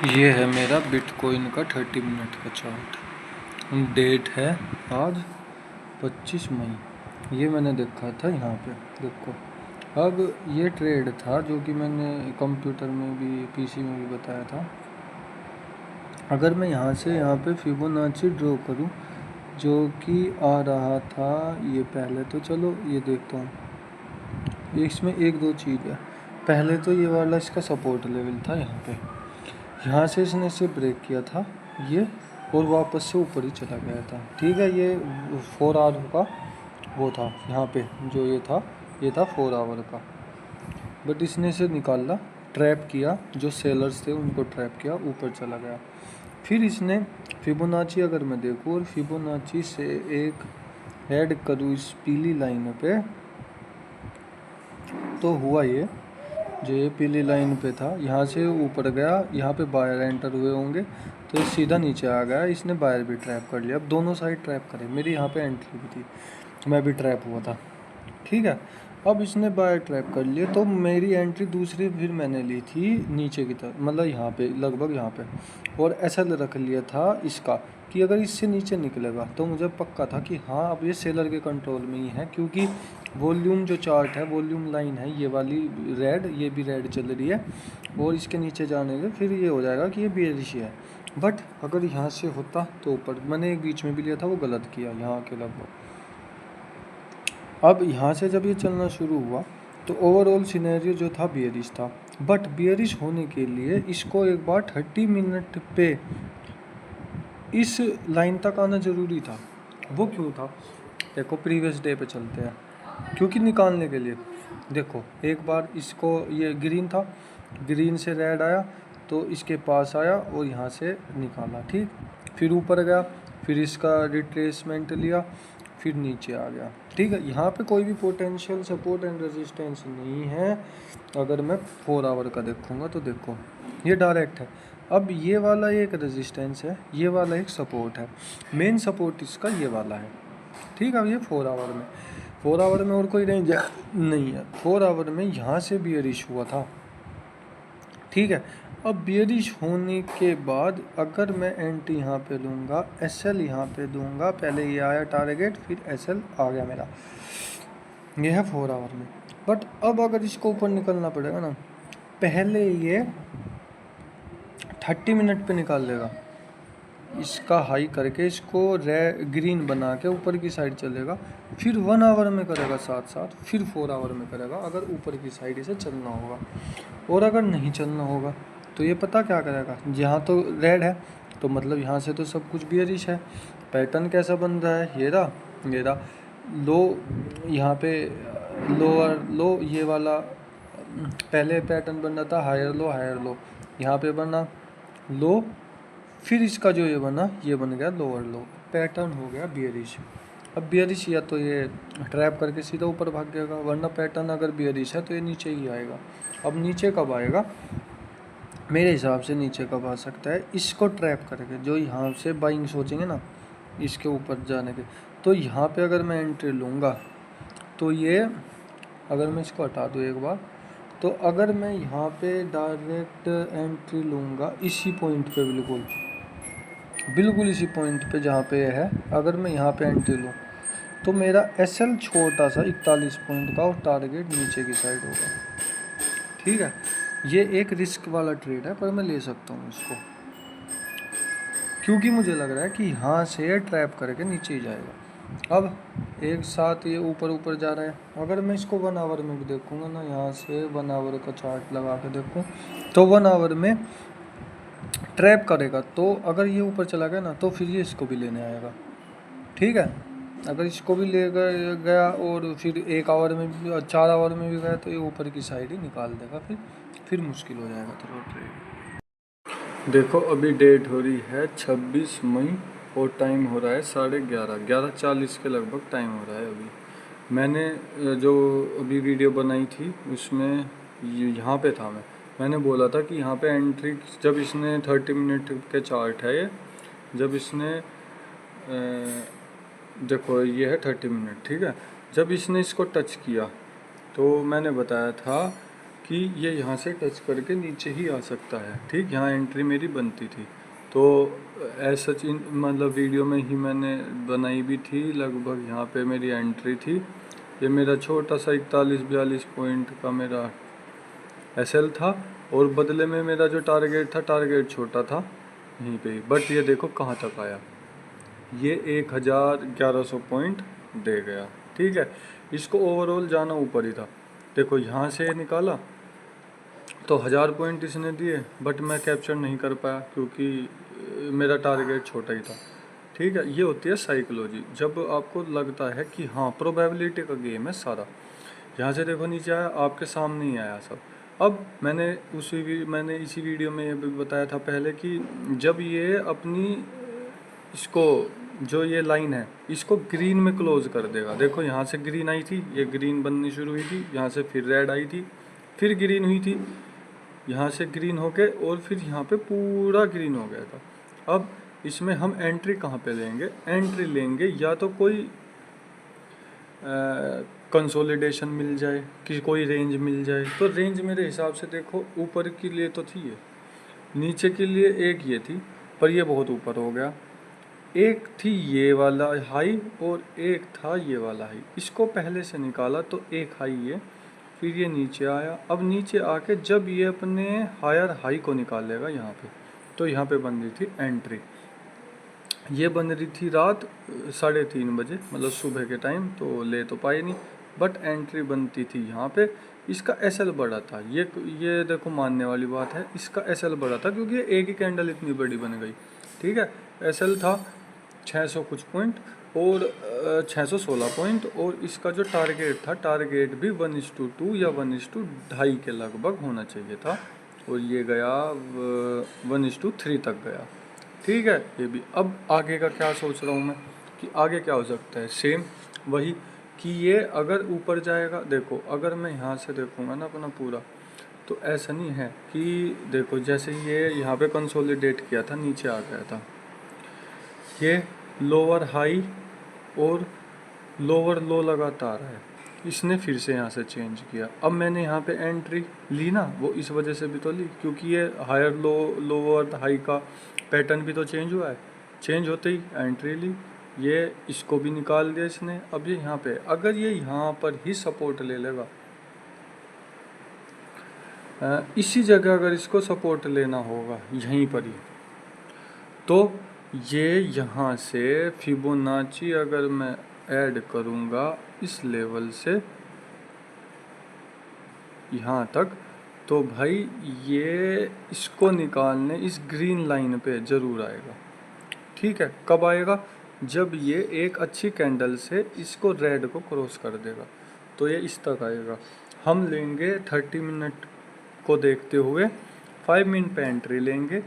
ये है मेरा बिटकॉइन का 30 मिनट का चार्ट। डेट है आज 25 मई। ये मैंने देखा था यहाँ पे, देखो। अब ये ट्रेड था जो कि मैंने कंप्यूटर में भी पीसी में भी बताया था। अगर मैं यहाँ से यहाँ पे फिबोनाची ड्रॉ करूँ जो कि आ रहा था, ये पहले तो चलो ये देखता हूँ। इसमें एक दो चीज़ है। पहले तो ये वाला इसका सपोर्ट लेवल था यहाँ पे, यहाँ से इसने इसे ब्रेक किया था ये, और वापस से ऊपर ही चला गया था। ठीक है, ये 4 आवर का वो था यहाँ पे, जो ये था 4 आवर का। बट इसने इसे निकाला, ट्रैप किया, जो सेलर्स थे उनको ट्रैप किया, ऊपर चला गया। फिर इसने फिबोनाची, अगर मैं देखूँ और फिबोनाची से एक ऐड करूँ इस पीली लाइन पे, तो हुआ ये, जो ये पीली लाइन पे था, यहाँ से ऊपर गया, यहाँ पे बायर एंटर हुए होंगे तो ये सीधा नीचे आ गया। इसने बायर भी ट्रैप कर लिया। अब दोनों साइड ट्रैप करे, मेरी यहाँ पे एंट्री भी थी, मैं भी ट्रैप हुआ था। ठीक है, अब इसने बायर ट्रैप कर लिए तो मेरी एंट्री दूसरी फिर मैंने ली थी नीचे की तरफ, मतलब यहाँ पे लगभग यहाँ पे, और ऐसा रख लिया था इसका कि अगर इससे नीचे निकलेगा तो मुझे पक्का था कि हाँ अब ये सेलर के कंट्रोल में ही है, क्योंकि वॉल्यूम जो चार्ट है, वॉल्यूम लाइन है ये वाली रेड, ये भी रेड चल रही है, और इसके नीचे जाने के फिर ये हो जाएगा कि ये बेरिश है। बट अगर यहाँ से होता तो ऊपर, मैंने एक बीच में भी लिया था, वो गलत किया यहाँ के लगभग। अब यहाँ से जब ये चलना शुरू हुआ तो ओवरऑल सिनेरियो जो था बियरिश था, बट बियरिश होने के लिए इसको एक बार 30 मिनट पे इस लाइन तक आना ज़रूरी था। वो क्यों था? देखो प्रीवियस डे पे चलते हैं, क्योंकि निकालने के लिए देखो, एक बार इसको, ये ग्रीन था, ग्रीन से रेड आया तो इसके पास आया और यहाँ से निकाला, ठीक, फिर ऊपर गया, फिर इसका रिट्रेसमेंट लिया, फिर नीचे आ गया। ठीक है, यहाँ पे कोई भी पोटेंशियल सपोर्ट एंड रेजिस्टेंस नहीं है। अगर मैं 4 आवर का देखूँगा तो देखो ये डायरेक्ट है। अब ये वाला एक रेजिस्टेंस है, ये वाला एक सपोर्ट है, मेन सपोर्ट इसका ये वाला है। ठीक है, अब ये 4 आवर में, 4 आवर में और कोई रेंज नहीं है। 4 आवर में यहाँ से बियरिश हुआ था। ठीक है, अब बियरिश होने के बाद अगर मैं एंट्री यहाँ पे लूँगा, एसएल यहाँ पे दूंगा, पहले ये आया टारगेट, फिर एसएल आ गया मेरा, ये है 4 आवर में। बट अब अगर इसको ऊपर निकलना पड़ेगा ना, पहले ये 30 मिनट पे निकाल लेगा, इसका हाई करके इसको ग्रीन बना के ऊपर की साइड चलेगा, फिर 1 आवर में करेगा साथ साथ, फिर 4 आवर में करेगा अगर ऊपर की साइड इसे चलना होगा। और अगर नहीं चलना होगा तो ये पता क्या करेगा, यहाँ तो रेड है तो मतलब यहाँ से तो सब कुछ बियरिश है। पैटर्न कैसा बन रहा है, ये रहा लो, यहाँ पे लोअर लो, ये वाला पहले पैटर्न बन रहा था हायर लो, यहाँ पे बना लो, फिर इसका जो ये बना, ये बन गया लोअर लो, पैटर्न हो गया बियरिश। अब बियरिश या तो ये ट्रैप करके सीधा ऊपर भाग जाएगा, वरना पैटर्न अगर बियरिश है तो ये नीचे ही आएगा। अब नीचे कब आएगा, मेरे हिसाब से नीचे कब आ सकता है, इसको ट्रैप करके, जो यहाँ से बाइंग सोचेंगे ना इसके ऊपर जाने के, तो यहाँ पे अगर मैं एंट्री लूँगा तो ये, अगर मैं इसको हटा दूँ एक बार, तो अगर मैं यहाँ पे डायरेक्ट एंट्री लूँगा इसी पॉइंट पे, बिल्कुल इसी पॉइंट पे जहाँ पे है, अगर मैं यहाँ पे एंट्री लूँ तो मेरा एसएल छोटा सा 41 पॉइंट का और टारगेट नीचे की साइड होगा। ठीक है, ये एक रिस्क वाला ट्रेड है, पर मैं ले सकता हूँ इसको, क्योंकि मुझे लग रहा है कि यहाँ से ट्रैप करके नीचे ही जाएगा। अब एक साथ ये ऊपर जा रहा है। अगर मैं इसको 1 आवर में भी देखूँगा ना, यहाँ से 1 आवर का चार्ट लगा के देखूँ तो 1 आवर में ट्रैप करेगा, तो अगर ये ऊपर चला गया ना तो फिर ये इसको भी लेने आएगा। ठीक है, अगर इसको भी ले गया और फिर 1 आवर में भी, 4 आवर में भी गया, तो ये ऊपर की साइड ही निकाल देगा, फिर मुश्किल हो जाएगा थोड़ा ट्रेड। देखो अभी डेट हो रही है 26 मई और टाइम हो रहा है 11:30 के लगभग टाइम हो रहा है। अभी मैंने जो अभी वीडियो बनाई थी उसमें यहाँ पे था, मैंने बोला था कि यहाँ पे एंट्री, जब इसने 30 मिनट के चार्ट है ये, जब इसने देखो ये है 30 मिनट, ठीक है, जब इसने इसको टच किया तो मैंने बताया था कि ये यहाँ से टच करके नीचे ही आ सकता है। ठीक, यहाँ एंट्री मेरी बनती थी। तो ऐसा चीज मतलब वीडियो में ही मैंने बनाई भी थी, लगभग यहाँ पे मेरी एंट्री थी। ये मेरा छोटा सा 41-42 पॉइंट का मेरा एसएल था, और बदले में मेरा जो टारगेट था, टारगेट छोटा था यहीं पे ही। बट ये देखो कहाँ तक आया, ये 1100 पॉइंट दे गया। ठीक है, इसको ओवरऑल जाना ऊपर ही था। देखो यहाँ से निकाला तो 1000 पॉइंट इसने दिए, बट मैं कैप्चर नहीं कर पाया क्योंकि मेरा टारगेट छोटा ही था। ठीक है, ये होती है साइकोलॉजी, जब आपको लगता है कि हाँ प्रोबेबिलिटी का गेम है सारा। यहाँ से देखो नीचे आया, आपके सामने ही आया सब। अब मैंने इसी वीडियो में ये भी बताया था पहले कि जब ये अपनी इसको जो ये लाइन है इसको ग्रीन में क्लोज कर देगा। देखो यहाँ से ग्रीन आई थी, ये ग्रीन बननी शुरू हुई थी, यहाँ से फिर रेड आई थी, फिर ग्रीन हुई थी, यहाँ से ग्रीन होके और फिर यहाँ पे पूरा ग्रीन हो गया था। अब इसमें हम एंट्री कहाँ पे लेंगे? एंट्री लेंगे या तो कोई कंसोलिडेशन मिल जाए कि कोई रेंज मिल जाए। तो रेंज मेरे हिसाब से देखो ऊपर के लिए तो थी ये, नीचे के लिए एक ये थी, पर ये बहुत ऊपर हो गया। एक थी ये वाला हाई और एक था ये वाला हाई, इसको पहले से निकाला तो एक हाई ये, फिर ये नीचे आया। अब नीचे आके जब ये अपने हायर हाई को निकालेगा यहाँ पे, तो यहाँ पे बन रही थी एंट्री। ये बन रही थी रात 3:30 बजे, मतलब सुबह के टाइम, तो ले तो पाई नहीं, बट एंट्री बनती थी यहाँ पे। इसका एसएल बड़ा था, ये देखो मानने वाली बात है, इसका एसएल बड़ा था क्योंकि एक ही कैंडल इतनी बड़ी बन गई। ठीक है, एसएल था 600 कुछ पॉइंट और 616 पॉइंट, और इसका जो टारगेट था, टारगेट भी 1:2 या 1:2.5 के लगभग होना चाहिए था, और ये गया 1:3 तक गया। ठीक है, ये भी। अब आगे का क्या सोच रहा हूँ मैं कि आगे क्या हो सकता है, सेम वही कि ये अगर ऊपर जाएगा। देखो अगर मैं यहाँ से देखूँगा ना अपना पूरा, तो ऐसा नहीं है कि देखो जैसे ये यहाँ पे कंसोलिडेट किया था, नीचे आ गया था, ये लोअर हाई और लोअर लो लगातार है, इसने फिर से यहाँ से चेंज किया। अब मैंने यहाँ पे एंट्री ली ना, वो इस वजह से भी तो ली क्योंकि ये हायर लो लोअर हाई का पैटर्न भी तो चेंज हुआ है, चेंज होते ही एंट्री ली। ये इसको भी निकाल दिया इसने। अब ये यहाँ पे अगर ये यहाँ पर ही सपोर्ट ले लेगा, इसी जगह अगर इसको सपोर्ट लेना होगा यहीं पर ही, तो ये यहाँ से फिबोनाची अगर मैं ऐड करूँगा इस लेवल से यहाँ तक, तो भाई ये इसको निकालने इस ग्रीन लाइन पे ज़रूर आएगा। ठीक है, कब आएगा? जब ये एक अच्छी कैंडल से इसको रेड को क्रॉस कर देगा, तो ये इस तक आएगा। हम लेंगे 30 मिनट को देखते हुए 5 मिनट पे एंट्री लेंगे।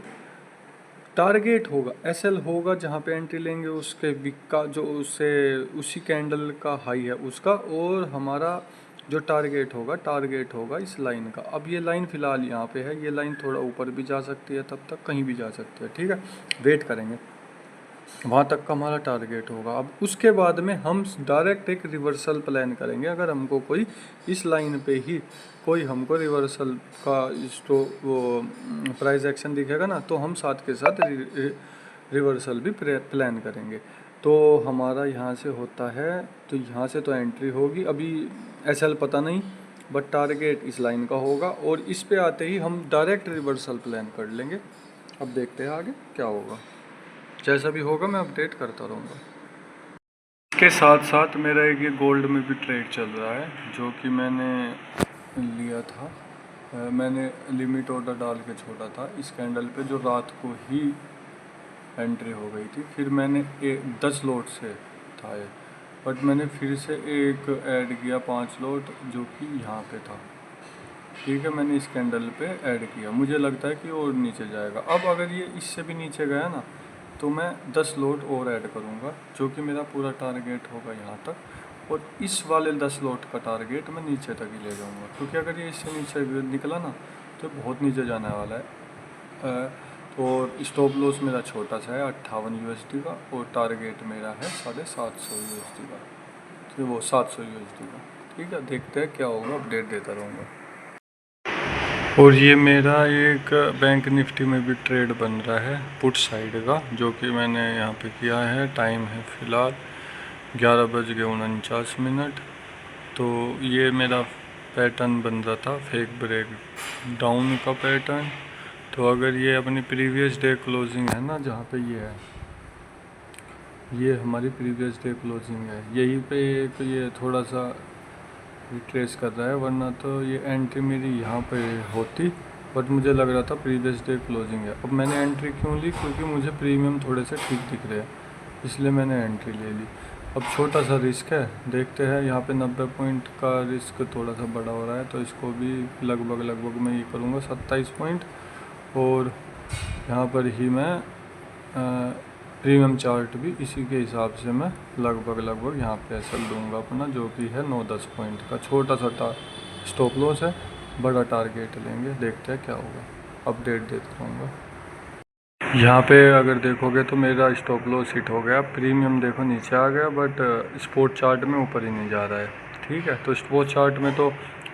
टारगेट होगा एसएल होगा, जहाँ पे एंट्री लेंगे उसके विक का जो उससे उसी कैंडल का हाई है उसका, और हमारा जो टारगेट होगा इस लाइन का। अब ये लाइन फ़िलहाल यहाँ पे है, ये लाइन थोड़ा ऊपर भी जा सकती है, तब तक कहीं भी जा सकती है। ठीक है, वेट करेंगे, वहाँ तक का हमारा टारगेट होगा। अब उसके बाद में हम डायरेक्ट एक रिवर्सल प्लान करेंगे। अगर हमको कोई इस लाइन पे ही कोई हमको रिवर्सल का स्टो वो प्राइस एक्शन दिखेगा ना, तो हम साथ के साथ रिवर्सल भी प्लान करेंगे। तो हमारा यहाँ से होता है, तो यहाँ से तो एंट्री होगी, अभी एसएल पता नहीं, बट टारगेट इस लाइन का होगा, और इस पे आते ही हम डायरेक्ट रिवर्सल प्लान कर लेंगे। अब देखते हैं आगे क्या होगा, जैसा भी होगा मैं अपडेट करता रहूँगा। इसके साथ साथ मेरा एक ये गोल्ड में भी ट्रेड चल रहा है, जो कि मैंने लिया था। मैंने लिमिट ऑर्डर डाल के छोड़ा था इस कैंडल पे, जो रात को ही एंट्री हो गई थी। फिर मैंने 10 लोट से था ये, बट मैंने फिर से एक ऐड किया 5 लोट, जो कि यहाँ पे था। ठीक है, मैंने इस कैंडल पे ऐड किया, मुझे लगता है कि और नीचे जाएगा। अब अगर ये इससे भी नीचे गया ना, तो मैं 10 लोट और ऐड करूँगा, जो कि मेरा पूरा टारगेट होगा यहाँ तक, और इस वाले 10 लोट का टारगेट मैं नीचे तक ही ले जाऊँगा, क्योंकि अगर ये इससे नीचे निकला ना तो बहुत नीचे जाने वाला है। और स्टॉप लॉस मेरा छोटा सा है 58 USD का, और टारगेट मेरा है 750 USD का, तो वो 700 USD का। ठीक है, देखते हैं क्या होगा, अपडेट देता रहूँगा। और ये मेरा एक बैंक निफ्टी में भी ट्रेड बन रहा है पुट साइड का, जो कि मैंने यहाँ पे किया है। टाइम है फ़िलहाल 11:49। तो ये मेरा पैटर्न बन रहा था फेक ब्रेक डाउन का पैटर्न। तो अगर ये अपनी प्रीवियस डे क्लोजिंग है ना, जहाँ पे ये है, ये हमारी प्रीवियस डे क्लोजिंग है, यहीं पे एक ये थोड़ा सा रिट्रेस कर रहा है, वरना तो ये एंट्री मेरी यहाँ पे होती। बट मुझे लग रहा था प्रीवियस डे क्लोजिंग है। अब मैंने एंट्री क्यों ली? क्योंकि मुझे प्रीमियम थोड़े से ठीक दिख रहे हैं, इसलिए मैंने एंट्री ले ली। अब छोटा सा रिस्क है, देखते हैं। यहाँ पे 90 पॉइंट का रिस्क थोड़ा सा बड़ा हो रहा है, तो इसको भी लगभग मैं ये करूँगा 27 पॉइंट। और यहाँ पर ही मैं प्रीमियम चार्ट भी इसी के हिसाब से मैं लगभग यहाँ पे ऐसा लूँगा अपना, जो कि है 9-10 पॉइंट का। छोटा सा स्टॉप लॉस है, बड़ा टारगेट लेंगे, देखते हैं क्या होगा, अपडेट देता रहूँगा। यहाँ पे अगर देखोगे तो मेरा स्टॉप लॉस हिट हो गया, प्रीमियम देखो नीचे आ गया, बट स्पॉट चार्ट में ऊपर ही नहीं जा रहा है। ठीक है, तो स्पॉट चार्ट में तो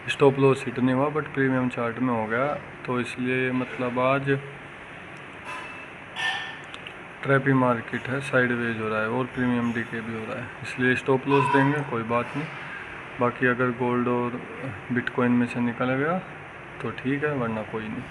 स्टॉप लॉस हिट नहीं हुआ, बट प्रीमियम चार्ट में हो गया। तो इसलिए मतलब आज ट्रैपी मार्केट है, साइडवेज हो रहा है और प्रीमियम डीके भी हो रहा है, इसलिए स्टॉप लॉस देंगे, कोई बात नहीं। बाकी अगर गोल्ड और बिटकॉइन में से निकल गया तो ठीक है, वरना कोई नहीं।